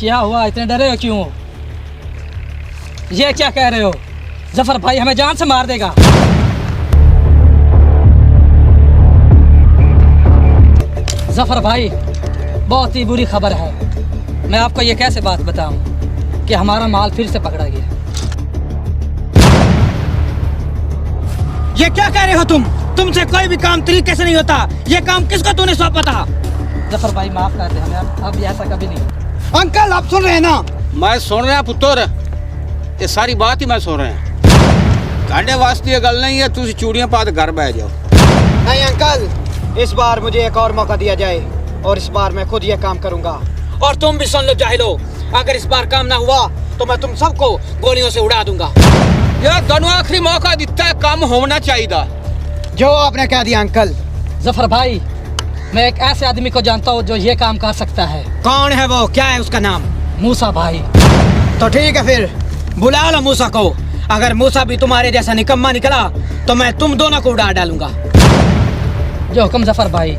क्या हुआ, इतने डरे हो क्यों? ये क्या कह रहे हो? जफर भाई हमें जान से मार देगा। जफर भाई, बहुत ही बुरी खबर है। मैं आपको ये कैसे बात बताऊं कि हमारा माल फिर से पकड़ा गया। ये क्या कह रहे हो तुम? तुमसे कोई भी काम तरीके से नहीं होता। ये काम किसको तूने सौंपा था? जफर भाई माफ कर दे हमें, अब ऐसा कभी नहीं होता। अंकल आप सुन रहे हैं ना? मैं सुन रहा पुत्र, ये सारी बात ही मैं सुन रहा कांडे वास्ते ये गल नहीं है। तुम चूड़ियां पा के घर बैठ जाओ। नहीं अंकल, इस बार मुझे एक और मौका दिया जाए और इस बार मैं खुद ये काम करूंगा। और तुम भी सुन लो जाहिलो, अगर इस बार काम ना हुआ तो मैं तुम सबको गोलियों से उड़ा दूंगा। यार दोनों आखिरी मौका दिता है, काम होना चाहिए। जो आपने कह दिया अंकल। जफर भाई, मैं एक ऐसे आदमी को जानता हूँ जो ये काम कर सकता है। कौन है वो? क्या है उसका नाम? मूसा भाई। तो ठीक है, फिर बुला लो मूसा को। अगर मूसा भी तुम्हारे जैसा निकम्मा निकला तो मैं तुम दोनों को उड़ा डालूंगा। जो हुक्म जफर भाई।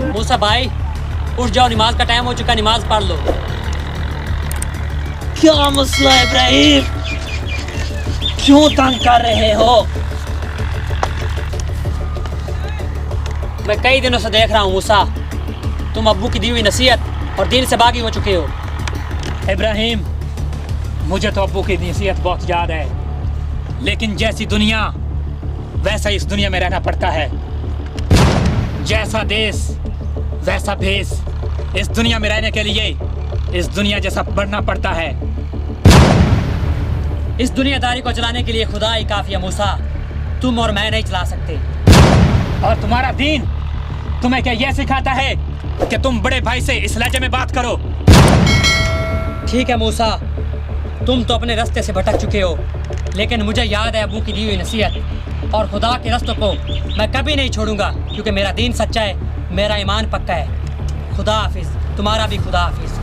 मूसा भाई उठ जाओ, नमाज का टाइम हो चुका, नमाज पढ़ लो। क्या मसला है इब्राहिम? क्यों तंग कर रहे हो? मैं कई दिनों से देख रहा हूँ मूसा, तुम अब्बू की दी हुई नसीहत और दीन से बागी हो चुके हो। इब्राहिम, मुझे तो अब्बू की नसीहत बहुत याद है, लेकिन जैसी दुनिया वैसा इस दुनिया में रहना पड़ता है। जैसा देश वैसा भेष। इस दुनिया में रहने के लिए इस दुनिया जैसा बढ़ना पड़ता है। इस दुनियादारी को चलाने के लिए खुदा ही काफी है मूसा, तुम और मैं नहीं चला सकते। और तुम्हारा दीन तुम्हें क्या यह सिखाता है कि तुम बड़े भाई से इस लहजे में बात करो? ठीक है मूसा, तुम तो अपने रास्ते से भटक चुके हो, लेकिन मुझे याद है अब्बू की दी हुई नसीहत और खुदा के रास्तों को मैं कभी नहीं छोड़ूंगा, क्योंकि मेरा दीन सच्चा है, मेरा ईमान पक्का है। खुदा हाफिज, तुम्हारा भी खुदा हाफिज।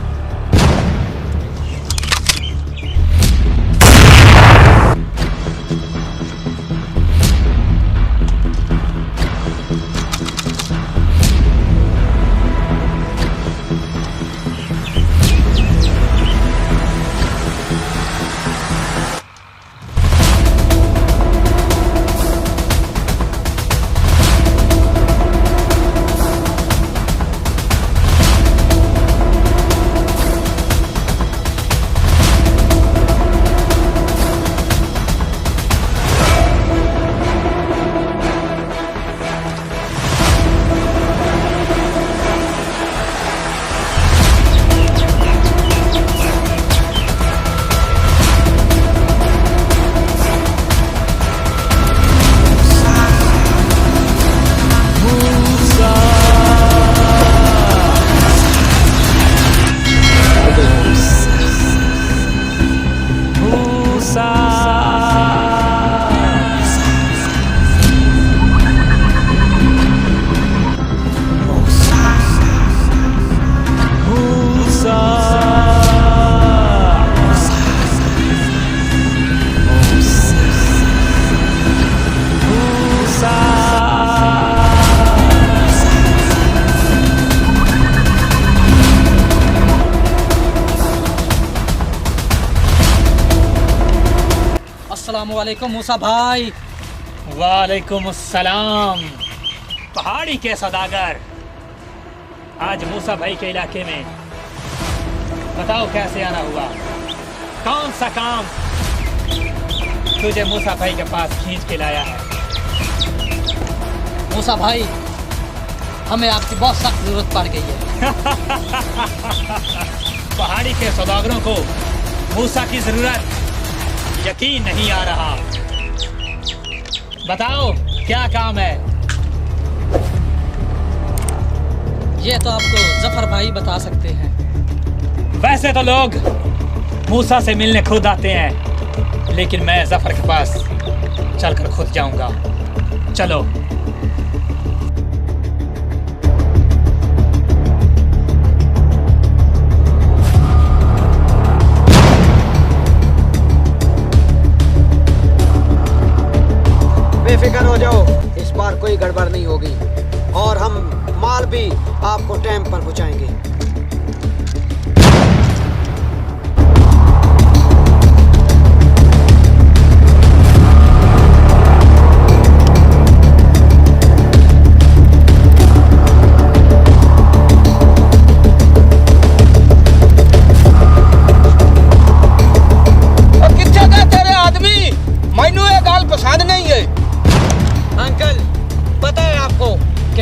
अस्सलामुअलैकुम मूसा भाई। वालेकुम अस्सलाम। पहाड़ी के सौदागर, आज मूसा भाई के इलाके में बताओ कैसे आना हुआ? कौन सा काम तुझे मूसा भाई के पास खींच के लाया है? मूसा भाई, हमें आपकी बहुत सख्त जरूरत पड़ गई है। पहाड़ी के सौदागरों को मूसा की जरूरत यकीन नहीं आ रहा। बताओ क्या काम है? ये तो आपको जफर भाई बता सकते हैं। वैसे तो लोग मूसा से मिलने खुद आते हैं, लेकिन मैं जफर के पास चलकर खुद जाऊंगा। चलो। बेफिक्र हो जाओ, इस बार कोई गड़बड़ नहीं होगी और हम माल भी आपको टाइम पर पहुंचाएंगे।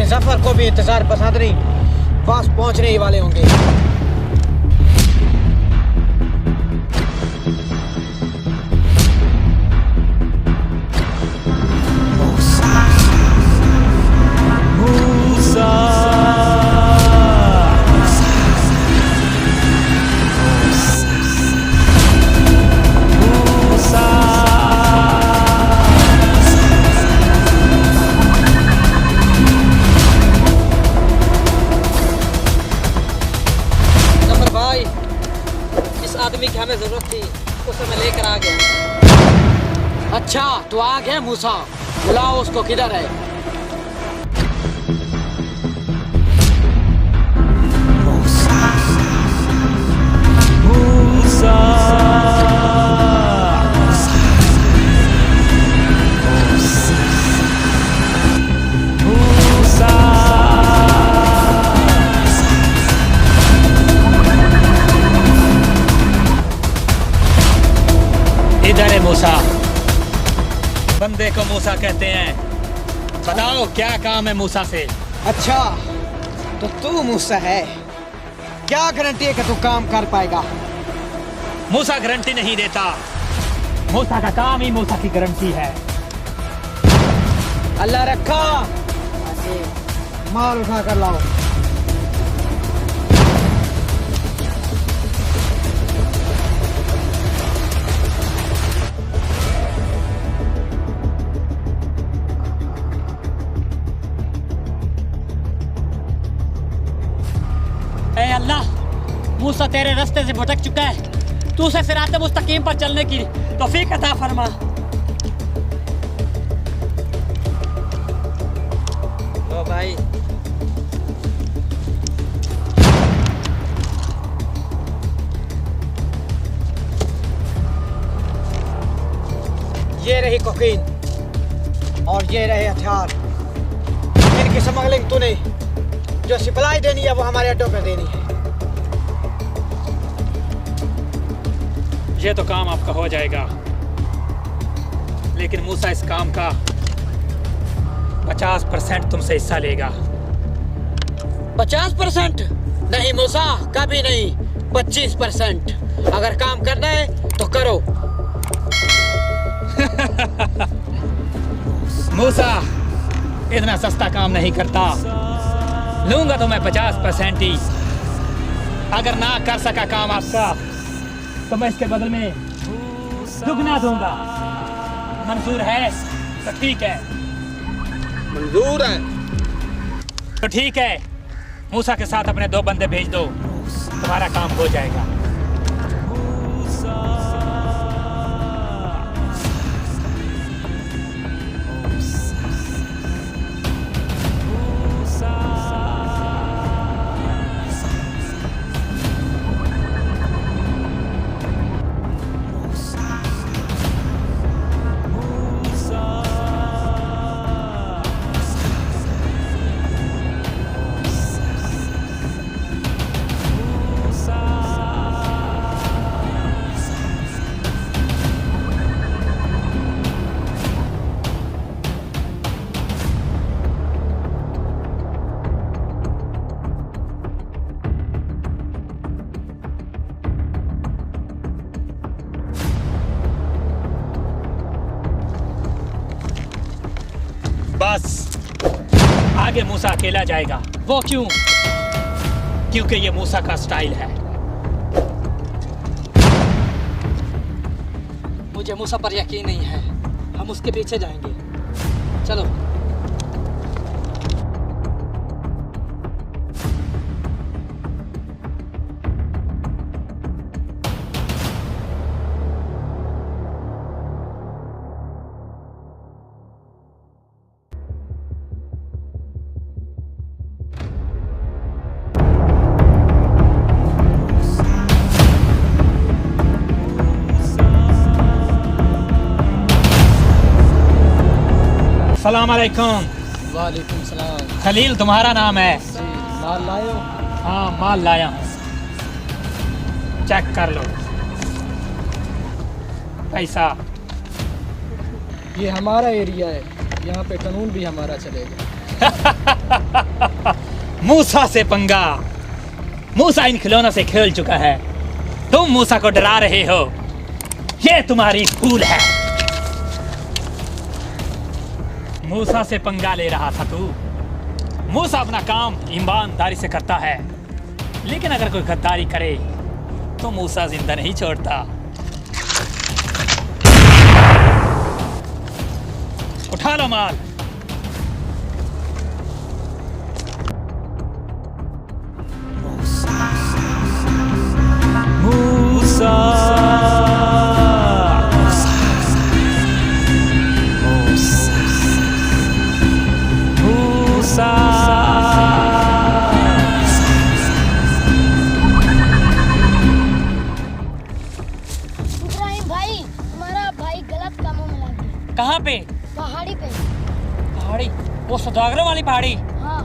जफर को भी इंतजार पसंद नहीं, बस पहुंचने ही वाले होंगे। आदमी की हमें जरूरत थी, उसे मैं लेकर आ गया। अच्छा, तो आ गया मूसा, बुलाओ उसको, किधर है? इधर है मूसा। बंदे को मूसा कहते हैं। बताओ क्या काम है मूसा से? अच्छा, तो तू मूसा है। क्या गारंटी है कि तू काम कर पाएगा? मूसा गारंटी नहीं देता, मूसा का काम ही मूसा की गारंटी है। अल्लाह रखा, माल उठा कर लाओ। ऐ अल्लाह, मूसा तेरे रास्ते से भटक चुका है, तू उसे सिराते मुस्तकीम पर चलने की तौफीक अता फरमा। लो भाई, ये रही कोकीन और ये रहे हथियार। इनकी स्मगलिंग तूने जो सप्लाई देनी है वो हमारे अड्डों पर देनी है। ये तो काम आपका हो जाएगा, लेकिन मूसा इस काम का 50% तुमसे हिस्सा लेगा। 50%? नहीं मूसा, कभी नहीं। 25%। अगर काम करना है तो करो। मूसा इतना सस्ता काम नहीं करता, लूंगा तो मैं 50% ही। अगर ना कर सका काम आपका तो मैं इसके बदल में दुगना दूंगा। मंजूर है तो ठीक है। मंजूर है तो ठीक है, मूसा के साथ अपने 2 बंदे भेज दो, तुम्हारा काम हो जाएगा। बस आगे मूसा अकेला जाएगा। वो क्यों? क्योंकि ये मूसा का स्टाइल है। मुझे मूसा पर यकीन नहीं है। हम उसके पीछे जाएंगे। चलो। सलाम अलैकुम। वालेकुम सलाम। खलील तुम्हारा नाम है? जी, माल लाए हो? हाँ, माल लाया हूँ। चेक कर लो। पैसा। ये हमारा एरिया है, यहाँ पे कानून भी हमारा चलेगा। मूसा से पंगा। मूसा इन खिलौनों से खेल चुका है। तुम मूसा को डरा रहे हो। ये तुम्हारी भूल है। मूसा से पंगा ले रहा था तू। मूसा अपना काम ईमानदारी से करता है, लेकिन अगर कोई गद्दारी करे तो मूसा जिंदा नहीं छोड़ता। उठा लो माल। मूसा इब्राहिम भाई, हमारा भाई गलत कामों में लग गया। कहाँ पे? पहाड़ी पे। पहाड़ी? वो सौदागरों वाली पहाड़ी? हाँ।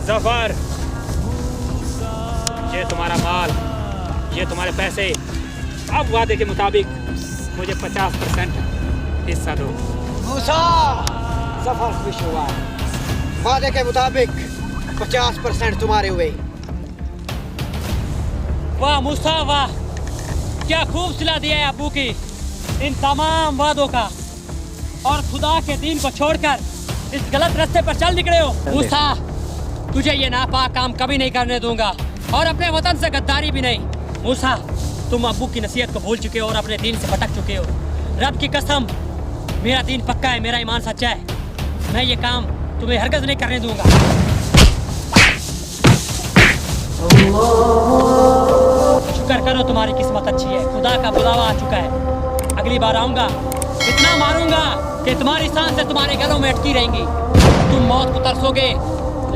जफर, ये तुम्हारा माल, ये तुम्हारे पैसे। अब वादे के मुताबिक मुझे 50% हिस्सा दो। मूसा, जफर खुश हुआ। वादे के मुताबिक 50% तुम्हारे हुए। वाह मूसा वाह, क्या खूब सिला दिया है अब्बू की इन तमाम वादों का। और खुदा के दीन को छोड़कर इस गलत रास्ते पर चल निकले हो। मूसा, तुझे ये नापाक काम कभी नहीं करने दूंगा, और अपने वतन से गद्दारी भी नहीं। मूसा, तुम अब्बू की नसीहत को भूल चुके हो और अपने दीन से भटक चुके हो। रब की कसम, मेरा दीन पक्का है, मेरा ईमान सच्चा है। मैं ये काम तुम्हें हरगिज़ नहीं करने दूंगा। शुक्र करो तुम्हारी किस्मत अच्छी है, खुदा का बुलावा आ चुका है। अगली बार आऊंगा, इतना मारूंगा कि तुम्हारी सांसें तुम्हारे गलों में अटकी रहेंगी। तुम मौत को तरसोगे,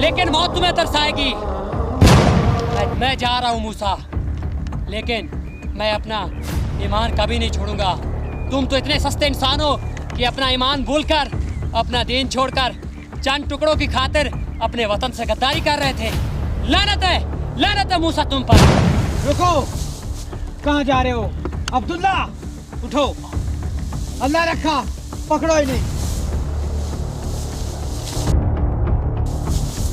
लेकिन मौत तुम्हें तरसाएगी। मैं जा रहा हूँ मूसा, लेकिन मैं अपना ईमान कभी नहीं छोड़ूंगा। तुम तो इतने सस्ते इंसान हो कि अपना ईमान भूलकर, अपना दीन छोड़कर चंद टुकड़ों की खातिर अपने वतन से गद्दारी कर रहे थे। लानत है मूसा तुम पर। रुको, कहाँ जा रहे हो? अब्दुल्ला, उठो। अल्लाह रखा, पकड़ो इन्हें।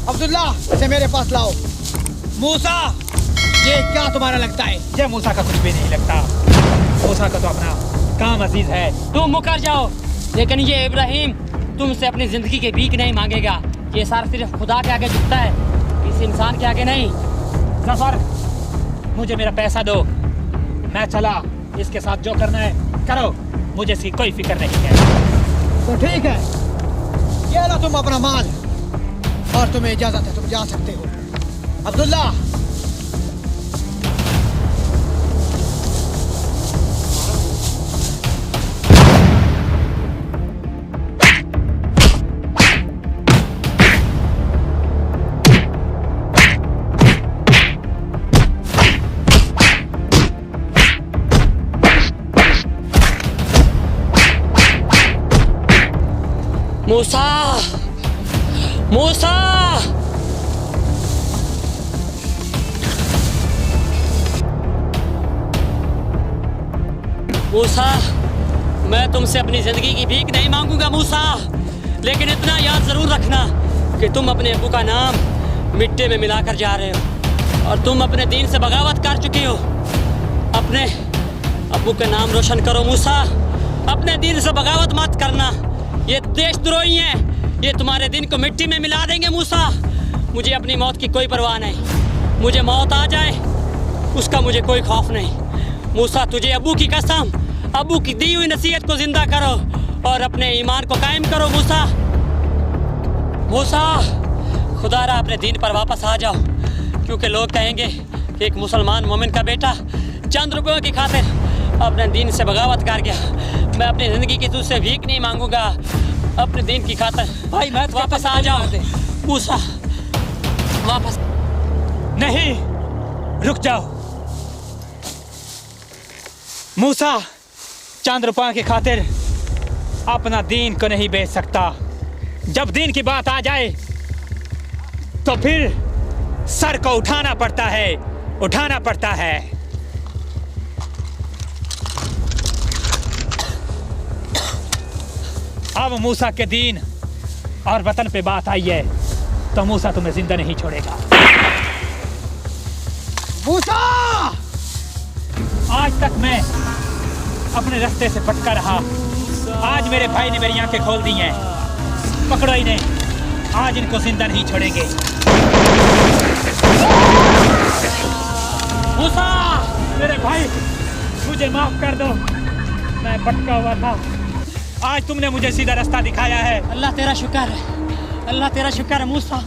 अब्दुल्ला, इसे मेरे पास लाओ। मूसा, ये क्या तुम्हारा लगता है? ये मूसा का कुछ भी नहीं लगता। मूसा का तो अपना काम अजीज है। तुम मुकर जाओ, लेकिन ये इब्राहिम तुमसे अपनी जिंदगी के भीख नहीं मांगेगा। ये सारा सिर्फ खुदा के आगे झुकता है, किसी इंसान के आगे नहीं। जफर, मुझे मेरा पैसा दो, मैं चला। इसके साथ जो करना है करो, मुझे इसकी कोई फिक्र नहीं है। तो ठीक है, ये लो तुम अपना माल, और तुम्हें इजाजत है, तुम जा सकते हो। अब्दुल्ला, मूसा, मूसा, मूसा, मैं तुमसे अपनी जिंदगी की भीख नहीं मांगूंगा मूसा, लेकिन इतना याद जरूर रखना कि तुम अपने अबू का नाम मिट्टी में मिलाकर जा रहे हो और तुम अपने दीन से बगावत कर चुके हो। अपने अबू का नाम रोशन करो मूसा, अपने दीन से बगावत मत करना। ये देशद्रोही हैं, ये तुम्हारे दिन को मिट्टी में मिला देंगे मूसा। मुझे अपनी मौत की कोई परवाह नहीं, मुझे मौत आ जाए उसका मुझे कोई खौफ नहीं। मूसा, तुझे अबू की कसम, अबू की दी हुई नसीहत को जिंदा करो और अपने ईमान को कायम करो मूसा। मूसा, खुदा रहा अपने दीन पर वापस आ जाओ, क्योंकि लोग कहेंगे कि एक मुसलमान मोमिन का बेटा चंद रुपयों की खातिर अपने दीन से बगावत कर गया। मैं अपनी ज़िंदगी की तुझसे भीख नहीं मांगूंगा, अपने दीन की खातिर भाई मैं तो वापस आ जाओ मूसा, वापस। नहीं, रुक जाओ मूसा, चंद रुपया की खातिर अपना दीन को नहीं बेच सकता। जब दीन की बात आ जाए तो फिर सर को उठाना पड़ता है, उठाना पड़ता है। अब मूसा के दीन और वतन पे बात आई है तो मूसा तुम्हें जिंदा नहीं छोड़ेगा। मूसा! आज तक मैं अपने रास्ते से भटका रहा, आज मेरे भाई ने मेरी आंखें खोल दी हैं। पकड़ो इन्हें, आज इनको जिंदा नहीं छोड़ेंगे। मूसा, मेरे भाई, मुझे माफ कर दो, मैं भटका हुआ था। आज तुमने मुझे सीधा रास्ता दिखाया है। अल्लाह तेरा शुक्र है, अल्लाह तेरा शुक्र है मूसा।